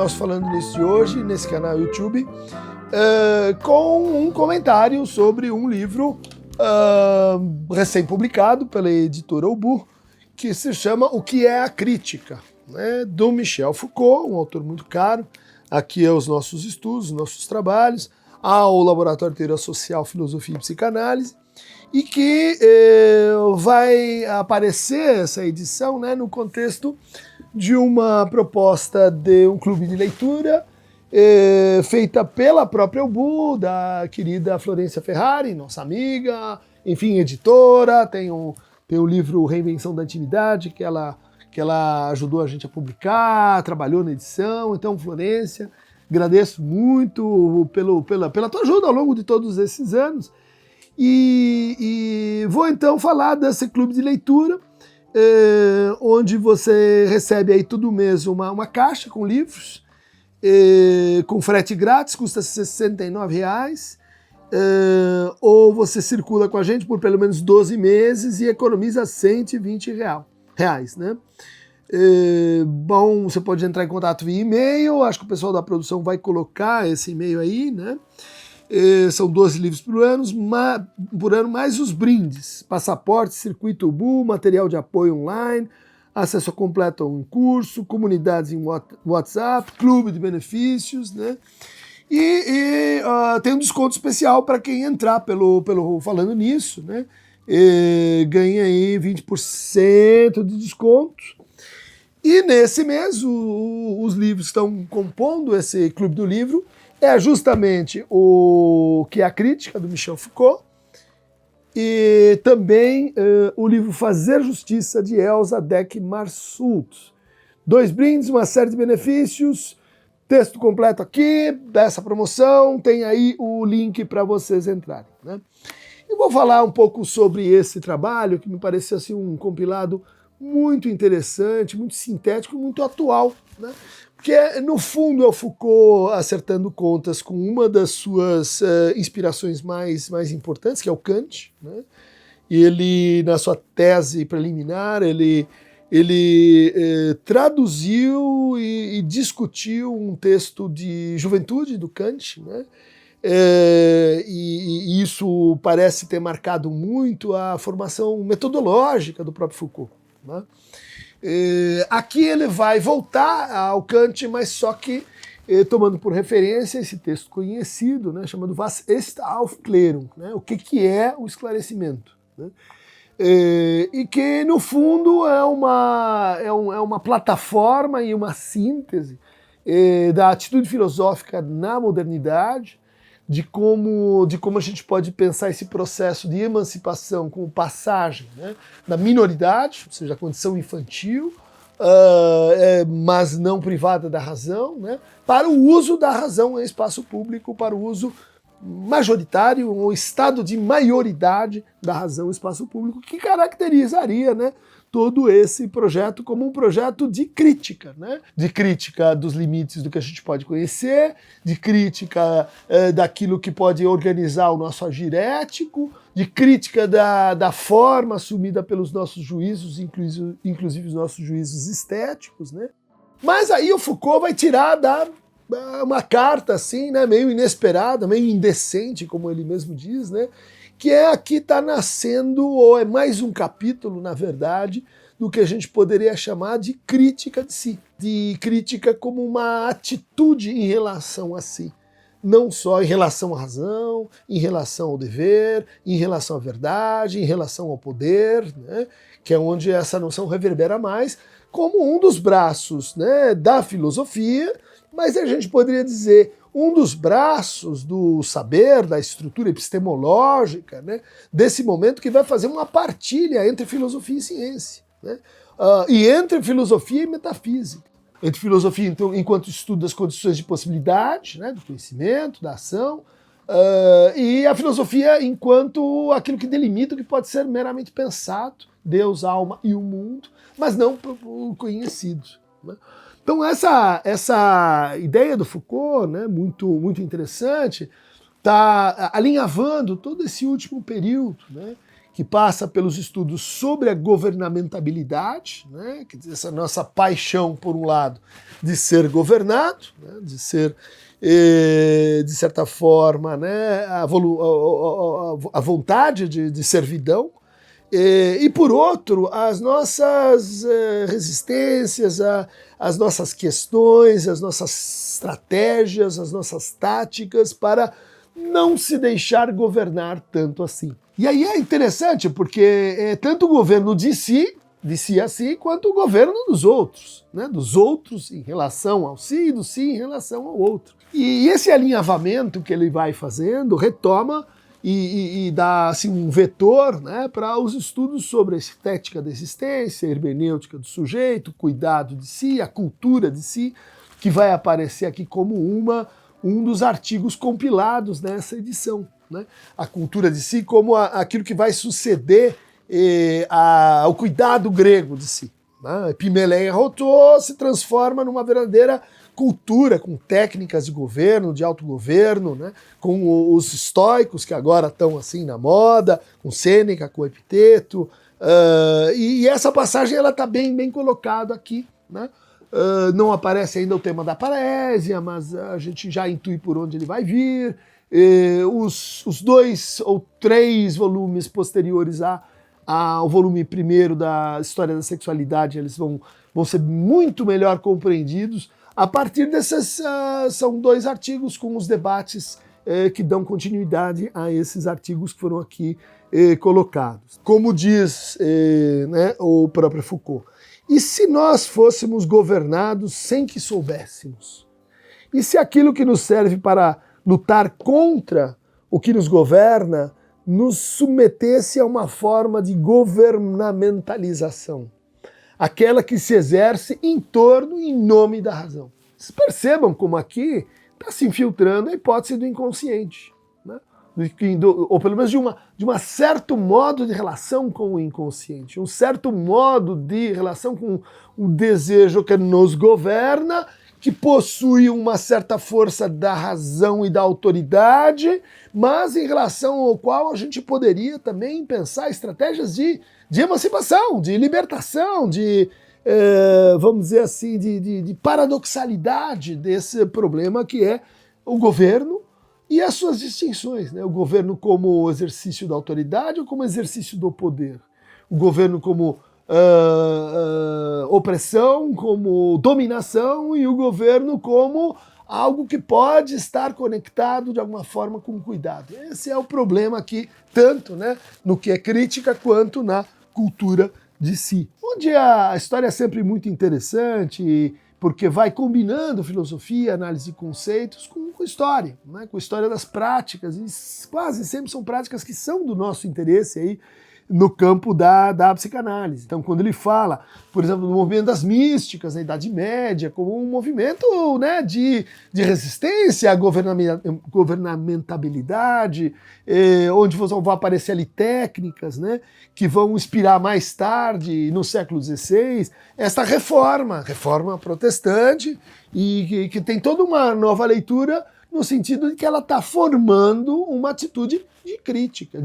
nosso Falando Nisso de hoje, nesse canal YouTube, com um comentário sobre um livro recém-publicado pela editora Ubu, que se chama O que é a Crítica, né, do Michel Foucault, um autor muito caro, aqui aos nossos estudos, nossos trabalhos, ao Laboratório de Teoria Social, Filosofia e Psicanálise, e que vai aparecer essa edição, né, no contexto de uma proposta de um clube de leitura feita pela própria Ubu, da querida Florência Ferrari, nossa amiga, enfim, editora, tem o livro Reinvenção da Intimidade, que ela ajudou a gente a publicar, trabalhou na edição. Então, Florência, agradeço muito pela tua ajuda ao longo de todos esses anos. E vou então falar desse clube de leitura, onde você recebe aí todo mês uma caixa com livros, com frete grátis, custa R$ 69, ou você circula com a gente por pelo menos 12 meses e economiza R$ 120, né? Bom, você pode entrar em contato via e-mail, acho que o pessoal da produção vai colocar esse e-mail aí, né? São 12 livros por ano, mais os brindes, passaporte, circuito Ubu, material de apoio online, acesso completo a um curso, comunidades em WhatsApp, clube de benefícios, né? E tem um desconto especial para quem entrar pelo Falando Nisso, né? Ganha aí 20% de desconto. E nesse mês, os livros que estão compondo esse Clube do Livro é justamente o que é a Crítica, do Michel Foucault, e também o livro Fazer Justiça, de Elsa Deck Marsult. 2 brindes, uma série de benefícios, texto completo aqui dessa promoção, tem aí o link para vocês entrarem, né? Eu vou falar um pouco sobre esse trabalho, que me pareceu assim, um compilado muito interessante, muito sintético, muito atual, né? Porque, no fundo, é o Foucault acertando contas com uma das suas inspirações mais importantes, que é o Kant, né? E ele, na sua tese preliminar, ele traduziu e discutiu um texto de juventude do Kant, né? E isso parece ter marcado muito a formação metodológica do próprio Foucault, né? Aqui ele vai voltar ao Kant, mas só que tomando por referência esse texto conhecido, né, chamado Was ist Aufklärung, né, o que é o esclarecimento, né? E que no fundo é uma plataforma e uma síntese da atitude filosófica na modernidade, de como a gente pode pensar esse processo de emancipação como passagem, né, da minoridade, ou seja, a condição infantil, mas não privada da razão, né, para o uso da razão em espaço público, para o uso majoritário, um estado de maioridade da razão em espaço público, que caracterizaria, né, todo esse projeto como um projeto de crítica, né? De crítica dos limites do que a gente pode conhecer, de crítica daquilo que pode organizar o nosso agir ético, de crítica da forma assumida pelos nossos juízos, inclusive os nossos juízos estéticos, né? Mas aí o Foucault vai tirar uma carta assim, né, meio inesperada, meio indecente, como ele mesmo diz, né? Que aqui está nascendo, ou é mais um capítulo, na verdade, do que a gente poderia chamar de crítica de si, de crítica como uma atitude em relação a si, não só em relação à razão, em relação ao dever, em relação à verdade, em relação ao poder, né, que é onde essa noção reverbera mais, como um dos braços, né, da filosofia, mas a gente poderia dizer um dos braços do saber, da estrutura epistemológica, né, desse momento que vai fazer uma partilha entre filosofia e ciência, né, e entre filosofia e metafísica. Entre filosofia, então, enquanto estuda as condições de possibilidade, né, do conhecimento, da ação, e a filosofia enquanto aquilo que delimita o que pode ser meramente pensado, Deus, alma e o mundo, mas não o conhecido, né? Então essa ideia do Foucault, né, muito interessante, está alinhavando todo esse último período, né, que passa pelos estudos sobre a governamentabilidade, né, quer dizer, essa nossa paixão, por um lado, de ser governado, né, de ser, de certa forma, né, a vontade de servidão, e por outro, as nossas resistências, as nossas questões, as nossas estratégias, as nossas táticas para não se deixar governar tanto assim. E aí é interessante, porque tanto o governo de si a si, quanto o governo dos outros, né? Dos outros em relação ao si e do si em relação ao outro. E esse alinhavamento que ele vai fazendo retoma e dá assim, um vetor, né, para os estudos sobre a estética da existência, a hermenêutica do sujeito, o cuidado de si, a cultura de si, que vai aparecer aqui como um dos artigos compilados nessa edição, né? A cultura de si como aquilo que vai suceder ao cuidado grego de si. Né? Epimeleia Rotô se transforma numa verdadeira cultura, com técnicas de governo, de autogoverno, né? Com os estoicos, que agora estão assim na moda, com Sêneca, com Epiteto, e essa passagem ela está bem colocada aqui, né? Não aparece ainda o tema da parésia, mas a gente já intui por onde ele vai vir. Os 2 ou 3 volumes posteriores ao volume primeiro da História da Sexualidade, eles vão ser muito melhor compreendidos. A partir desses, são 2 artigos com os debates que dão continuidade a esses artigos que foram aqui colocados. Como diz né, o próprio Foucault, e se nós fôssemos governados sem que soubéssemos? E se aquilo que nos serve para lutar contra o que nos governa nos submetesse a uma forma de governamentalização? Aquela que se exerce em torno e em nome da razão. Vocês percebam como aqui está se infiltrando a hipótese do inconsciente, né? Ou pelo menos de um certo modo de relação com o inconsciente, um certo modo de relação com o desejo que nos governa, que possui uma certa força da razão e da autoridade, mas em relação ao qual a gente poderia também pensar estratégias de emancipação, de libertação, vamos dizer assim, de paradoxalidade desse problema que é o governo e as suas distinções, né? O governo como exercício da autoridade ou como exercício do poder? O governo como opressão, como dominação, e o governo como algo que pode estar conectado de alguma forma com cuidado. Esse é o problema aqui, tanto, né, no que é crítica quanto na cultura de si. Onde a história é sempre muito interessante, porque vai combinando filosofia, análise de conceitos com história, né, com história das práticas, e quase sempre são práticas que são do nosso interesse aí, no campo da psicanálise. Então, quando ele fala, por exemplo, do movimento das místicas na Idade Média, como um movimento, né, de resistência à governamentabilidade, onde vão aparecer ali técnicas, né, que vão inspirar mais tarde, no século XVI, esta reforma protestante, e que tem toda uma nova leitura no sentido de que ela está formando uma atitude de crítica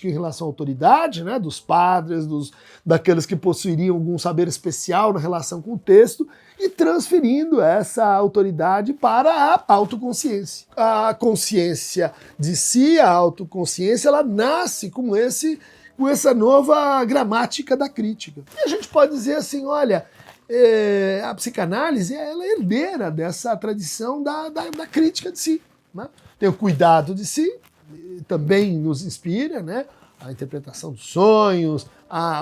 em relação à autoridade, né, dos padres, daqueles que possuiriam algum saber especial na relação com o texto, e transferindo essa autoridade para a autoconsciência. A consciência de si, a autoconsciência, ela nasce com essa nova gramática da crítica. E a gente pode dizer assim, olha, a psicanálise ela é herdeira dessa tradição da crítica de si, né? Tem o cuidado de si, também nos inspira, né? A interpretação dos sonhos,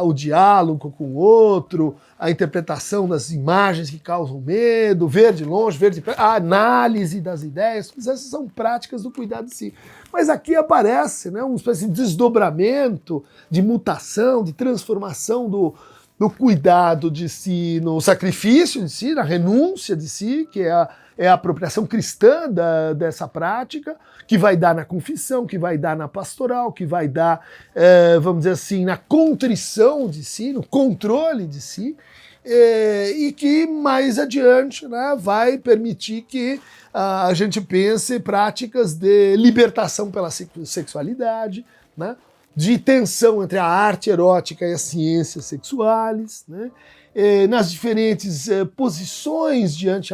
o diálogo com o outro, a interpretação das imagens que causam medo, ver de longe, ver de perto, a análise das ideias, essas são práticas do cuidado de si. Mas aqui aparece, né, uma espécie de desdobramento, de mutação, de transformação do cuidado de si, no sacrifício de si, na renúncia de si, que é a apropriação cristã dessa prática, que vai dar na confissão, que vai dar na pastoral, que vai dar, vamos dizer assim, na contrição de si, no controle de si, e que mais adiante, né, vai permitir que a gente pense práticas de libertação pela sexualidade, né, de tensão entre a arte erótica e as ciências sexuais, né? Nas diferentes posições diante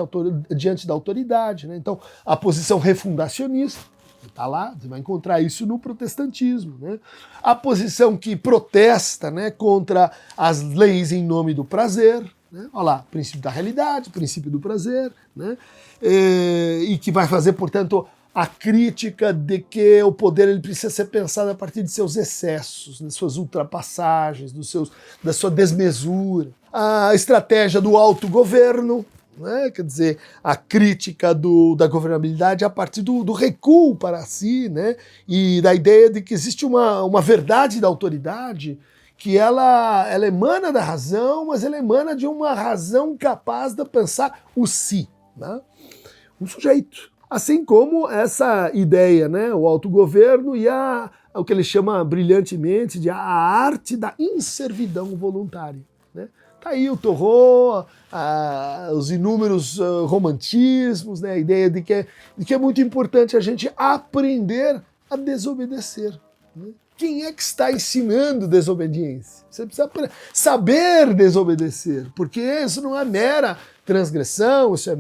da autoridade, né? Então, a posição refundacionista, está lá, você vai encontrar isso no protestantismo, né? A posição que protesta, né, contra as leis em nome do prazer, né? Olha lá, princípio da realidade, princípio do prazer, né? E que vai fazer, portanto, a crítica de que o poder ele precisa ser pensado a partir de seus excessos, das suas ultrapassagens, da sua desmesura. A estratégia do autogoverno, né? Quer dizer, a crítica da governabilidade a partir do recuo para si, né? E da ideia de que existe uma verdade da autoridade que ela emana da razão, mas ela emana de uma razão capaz de pensar o si, né? Um sujeito. Assim como essa ideia, né, o autogoverno e o que ele chama brilhantemente de a arte da inservidão voluntária, né? Tá aí o Thoreau, os inúmeros romantismos, né, a ideia de que é muito importante a gente aprender a desobedecer, né? Quem é que está ensinando desobediência? Você precisa saber desobedecer, porque isso não é mera transgressão, isso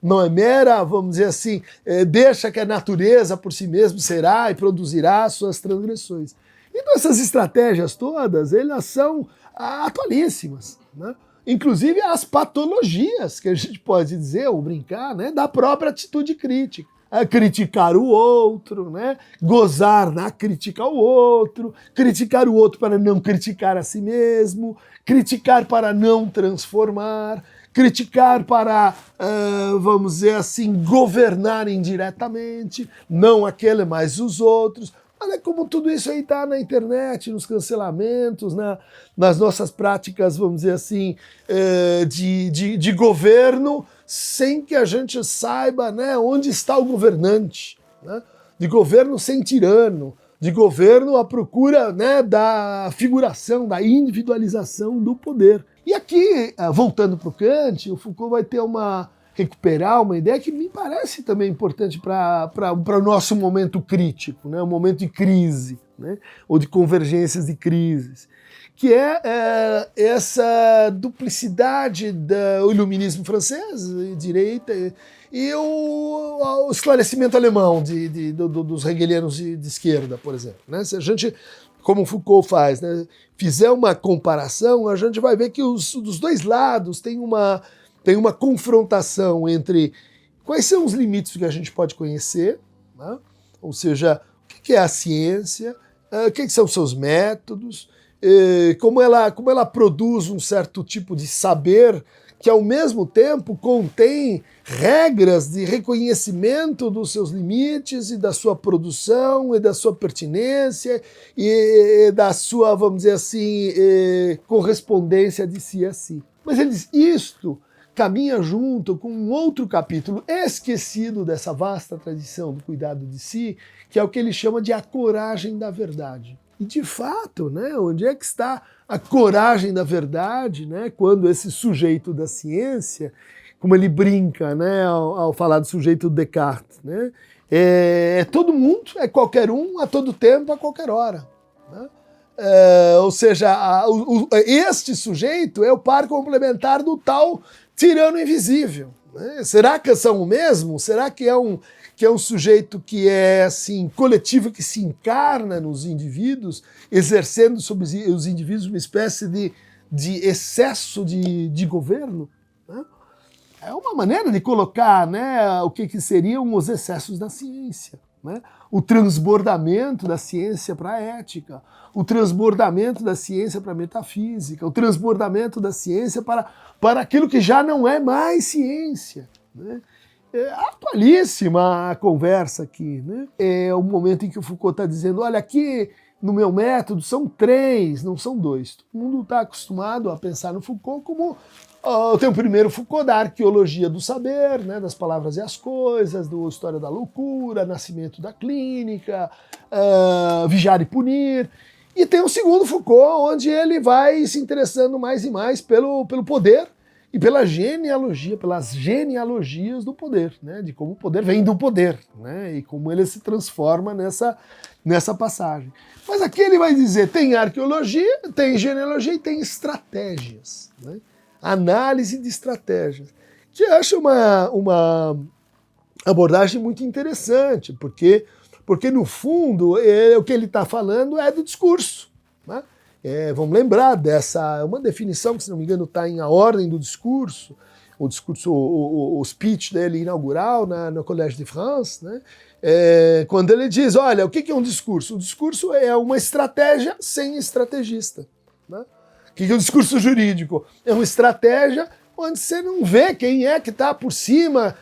não é mera, vamos dizer assim, deixa que a natureza por si mesma será e produzirá suas transgressões. Então essas estratégias todas, elas são atualíssimas, né? Inclusive as patologias, que a gente pode dizer, ou brincar, né, da própria atitude crítica. Criticar o outro, né? Gozar na criticar o outro para não criticar a si mesmo, criticar para não transformar, criticar para, vamos dizer assim, governar indiretamente, não aquele, mas os outros. Olha como tudo isso aí está na internet, nos cancelamentos, nas nossas práticas, vamos dizer assim, de governo, sem que a gente saiba, né, onde está o governante, né? De governo sem tirano, de governo à procura, né, da figuração, da individualização do poder. E aqui, voltando para o Kant, o Foucault vai recuperar uma ideia que me parece também importante para o nosso momento crítico, né, um momento de crise, né, ou de convergências de crises, que é essa duplicidade do iluminismo francês, direita, e o esclarecimento alemão dos hegelianos de esquerda, por exemplo, né? Se a gente, como Foucault faz, né, fizer uma comparação, a gente vai ver que dos dois lados tem uma confrontação entre quais são os limites que a gente pode conhecer, né? Ou seja, o que é a ciência, o que são seus métodos, como ela produz um certo tipo de saber que ao mesmo tempo contém regras de reconhecimento dos seus limites e da sua produção e da sua pertinência e da sua, vamos dizer assim, correspondência de si a si. Mas ele diz, isto caminha junto com um outro capítulo esquecido dessa vasta tradição do cuidado de si, que é o que ele chama de a coragem da verdade. E de fato, né, onde é que está a coragem da verdade, né, quando esse sujeito da ciência, como ele brinca, né, ao falar do sujeito Descartes, né, é todo mundo, é qualquer um, a todo tempo, a qualquer hora, né? Ou seja, este sujeito é o par complementar do tal tirano invisível, né? Será que são o mesmo? Será que é um sujeito que é assim coletivo, que se encarna nos indivíduos, exercendo sobre os indivíduos uma espécie de excesso de governo, né? É uma maneira de colocar, né, o que seriam os excessos da ciência, né? O transbordamento da ciência para a ética, o transbordamento da ciência para a metafísica, o transbordamento da ciência para aquilo que já não é mais ciência, né? É atualíssima a conversa aqui, né? É o momento em que o Foucault está dizendo, olha, aqui no meu método são 3, não são 2. Todo mundo está acostumado a pensar no Foucault como tem o primeiro Foucault da arqueologia do saber, né, das palavras e as coisas, do História da Loucura, Nascimento da Clínica, Vigiar e Punir. E tem o segundo Foucault, onde ele vai se interessando mais e mais pelo poder, e pela genealogia, pelas genealogias do poder, né? De como o poder vem do poder, né? E como ele se transforma nessa passagem. Mas aqui ele vai dizer, tem arqueologia, tem genealogia e tem estratégias, né? Análise de estratégias, que eu acho uma abordagem muito interessante, porque no fundo o que ele está falando é do discurso, né? Vamos lembrar dessa, uma definição que, se não me engano, está em A Ordem do Discurso, o speech dele inaugural no Collège de France, né? Quando ele diz, olha, o que é um discurso? O discurso é uma estratégia sem estrategista, né? O que é o discurso jurídico? É uma estratégia onde você não vê quem é que está por cima,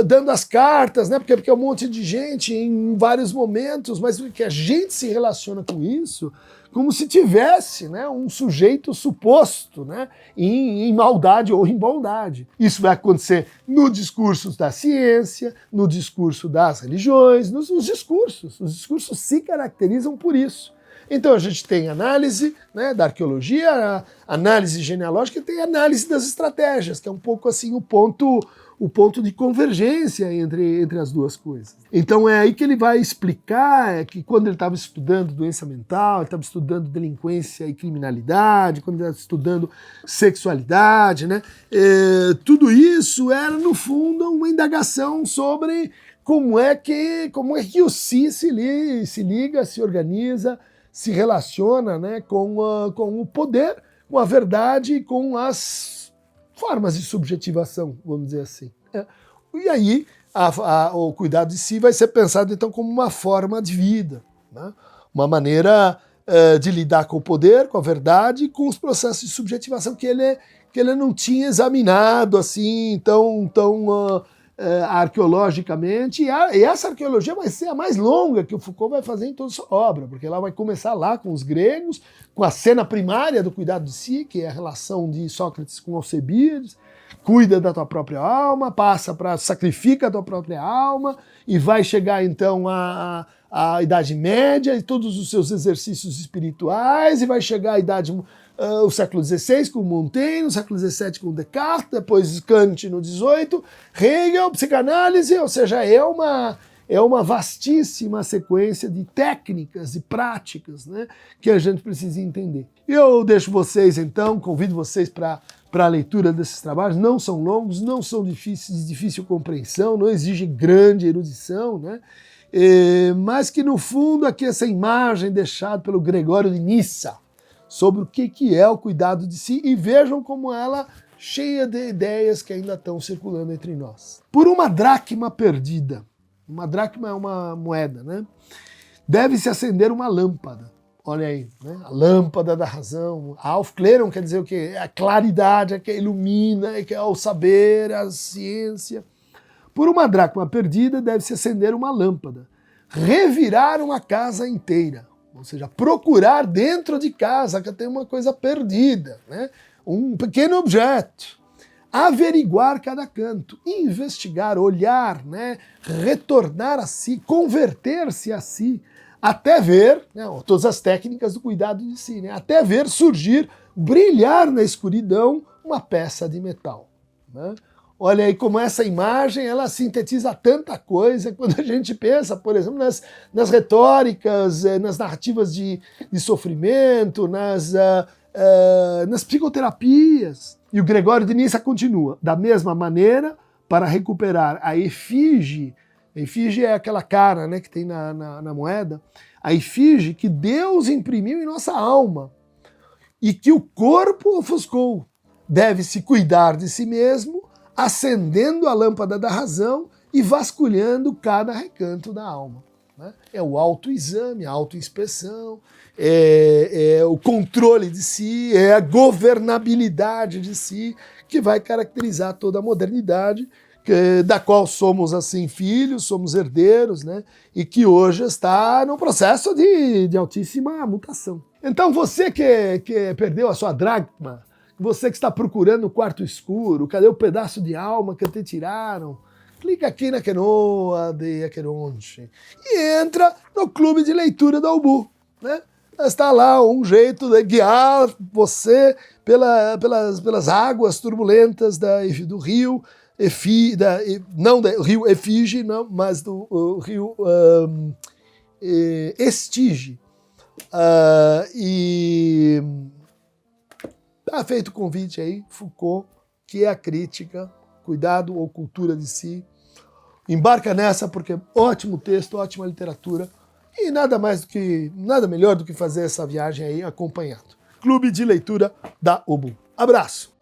dando as cartas, né? Porque é um monte de gente em vários momentos, mas que a gente se relaciona com isso como se tivesse, né, um sujeito suposto, né, em maldade ou em bondade. Isso vai acontecer no discurso da ciência, no discurso das religiões, nos discursos. Os discursos se caracterizam por isso. Então a gente tem análise, né, da arqueologia, análise genealógica e tem análise das estratégias, que é um pouco assim o ponto de convergência entre as duas coisas. Então é aí que ele vai explicar que quando ele estava estudando doença mental, ele estava estudando delinquência e criminalidade, quando ele estava estudando sexualidade, né, tudo isso era no fundo uma indagação sobre como é que o si se liga, se organiza, se relaciona, né, com o poder, com a verdade e com as formas de subjetivação, vamos dizer assim. E aí o cuidado de si vai ser pensado então como uma forma de vida, né? Uma maneira de lidar com o poder, com a verdade e com os processos de subjetivação que ele não tinha examinado assim tão arqueologicamente, e essa arqueologia vai ser a mais longa que o Foucault vai fazer em toda a sua obra, porque ela vai começar lá com os gregos, com a cena primária do cuidado de si, que é a relação de Sócrates com Alcebiades, cuida da tua própria alma, sacrifica a tua própria alma, e vai chegar então à Idade Média e todos os seus exercícios espirituais, e vai chegar à o século XVI com Montaigne, o século XVII com Descartes, depois Kant no XVIII, Hegel, psicanálise, ou seja, é uma vastíssima sequência de técnicas e práticas, né, que a gente precisa entender. Eu deixo vocês então, convido vocês para a leitura desses trabalhos, não são longos, não são difíceis, de difícil compreensão, não exigem grande erudição, né, mas que no fundo aqui essa imagem deixada pelo Gregório de Nyssa, sobre o que é o cuidado de si, e vejam como ela cheia de ideias que ainda estão circulando entre nós. Por uma dracma perdida, uma dracma é uma moeda, né? Deve-se acender uma lâmpada. Olha aí, né? A lâmpada da razão. A Aufklärung quer dizer o quê? É a claridade, é que ilumina, é que é o saber, a ciência. Por uma dracma perdida, deve-se acender uma lâmpada. Revirar uma casa inteira. Ou seja, procurar dentro de casa que tem uma coisa perdida, né? Um pequeno objeto. Averiguar cada canto, investigar, olhar, né? Retornar a si, converter-se a si, até ver, né? Todas as técnicas do cuidado de si, né? Até ver surgir, brilhar na escuridão uma peça de metal, né? Olha aí como essa imagem ela sintetiza tanta coisa quando a gente pensa, por exemplo, nas retóricas, nas narrativas de sofrimento, nas psicoterapias. E o Gregório de Nyssa continua. Da mesma maneira, para recuperar a efígie é aquela cara, né, que tem na moeda, a efígie que Deus imprimiu em nossa alma e que o corpo ofuscou. Deve-se cuidar de si mesmo, acendendo a lâmpada da razão e vasculhando cada recanto da alma, né? É o autoexame, a autoinspeção, é o controle de si, é a governabilidade de si que vai caracterizar toda a modernidade, da qual somos assim filhos, somos herdeiros, né? E que hoje está num processo de altíssima mutação. Então você que perdeu a sua dracma, você que está procurando o quarto escuro, cadê o pedaço de alma que te tiraram? Clica aqui na Quenoa de Aqueronte e entra no clube de leitura da UBU, né? está lá um jeito de guiar você pelas águas turbulentas do rio não do rio Efígie, não, mas do rio Estige. E tá feito o convite aí, Foucault, que é a crítica, cuidado ou cultura de si. Embarca nessa porque ótimo texto, ótima literatura e nada melhor do que fazer essa viagem aí acompanhado. Clube de Leitura da UBU. Abraço!